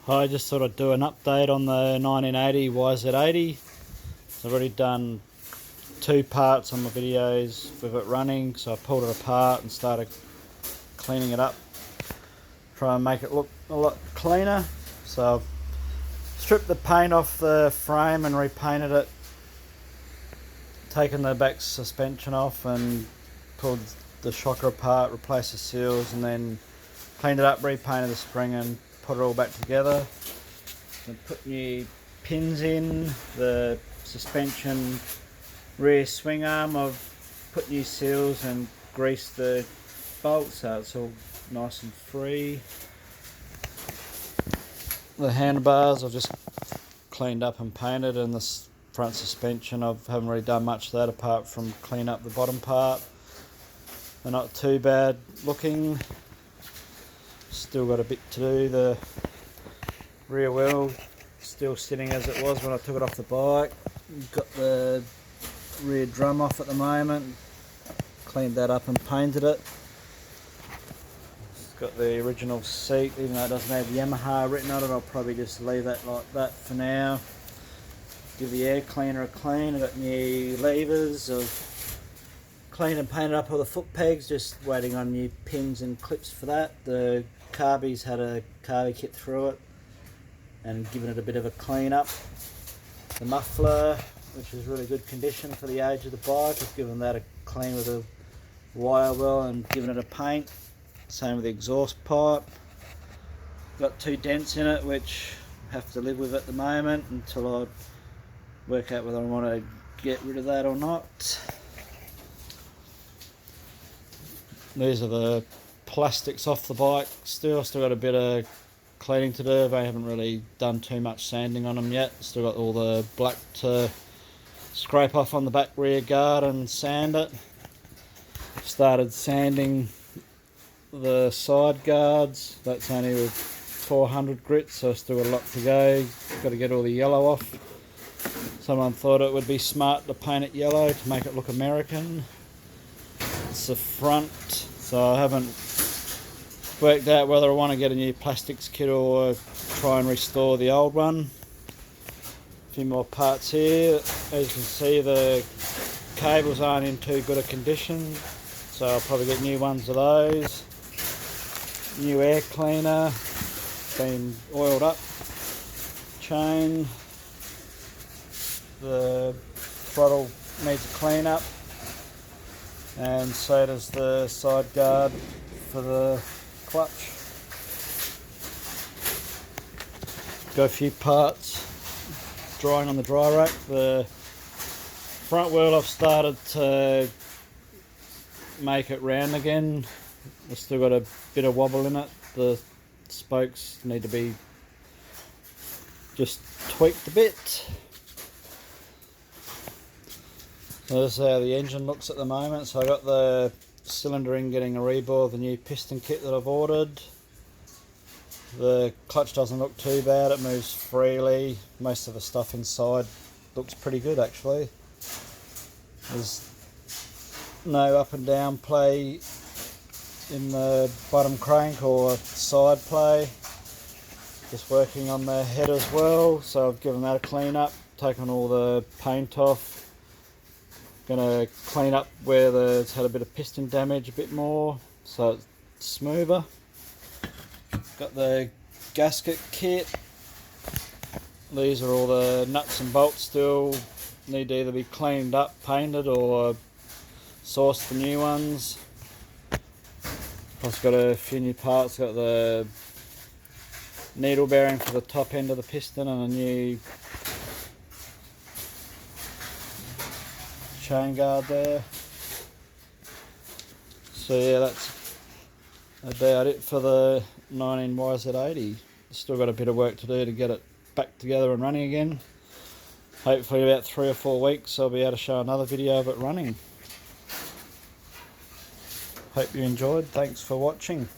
I just thought I'd do an update on the 1980 YZ80. So I've already done 2 parts on my videos with it running, so I pulled it apart and started cleaning it up, try and make it look a lot cleaner. So I've stripped the paint off the frame and repainted it, taken the back suspension off and pulled the shocker apart, replaced the seals, and then cleaned it up, repainted the spring and put it all back together. And put new pins in the suspension rear swing arm. I've put new seals and greased the bolts so it's all nice and free. The handlebars I've just cleaned up and painted, and the front suspension I haven't really done much of that apart from clean up the bottom part. They're not too bad looking. Still got a bit to do. The rear wheel still sitting as it was when I took it off the bike. Got the rear drum off at the moment. Cleaned that up and painted it. It's got the original seat, even though it doesn't have Yamaha written on it. I'll probably just leave that like that for now. Give the air cleaner a clean. I've got new levers. I've cleaned and painted up all the foot pegs, just waiting on new pins and clips for that. The carbies had a carbie kit through it and given it a bit of a clean up. The muffler, which is really good condition for the age of the bike, I've given that a clean with a wire well and given it a paint. Same with the exhaust pipe. Got 2 dents in it which I have to live with at the moment until I work out whether I want to get rid of that or not. These are the plastics off the bike. Still got a bit of cleaning to do. I haven't really done too much sanding on them yet. Still got all the black to scrape off on the back rear guard and sand it. Started sanding the side guards. That's only with 400 grit, so still got a lot to go. Got to get all the yellow off. Someone thought it would be smart to paint it yellow to make it look American. It's the front, so I haven't worked out whether I want to get a new plastics kit or try and restore the old one. A few more parts here. As you can see, the cables aren't in too good a condition, so I'll probably get new ones of those. New air cleaner, been oiled up. Chain. The throttle needs a clean up, and so does the side guard for the clutch. Got a few parts drying on the dry rack. The front wheel I've started to make it round again. I've still got a bit of wobble in it. The spokes need to be just tweaked a bit. So this is how the engine looks at the moment. So I got the cylinder in getting a rebored, the new piston kit that I've ordered. The clutch doesn't look too bad, it moves freely. Most of the stuff inside looks pretty good actually. There's no up and down play in the bottom crank or side play. Just working on the head as well, so I've given that a clean up, taken all the paint off. Gonna clean up where it's had a bit of piston damage a bit more so it's smoother. Got the gasket kit. These are all the nuts and bolts still need to either be cleaned up, painted, or sourced for new ones. Plus got a few new parts. Got the needle bearing for the top end of the piston and a new chain guard there. So yeah, that's about it for the 19 YZ80. Still got a bit of work to do to get it back together and running again. Hopefully about 3 or 4 weeks I'll be able to show another video of it running. Hope you enjoyed. Thanks for watching.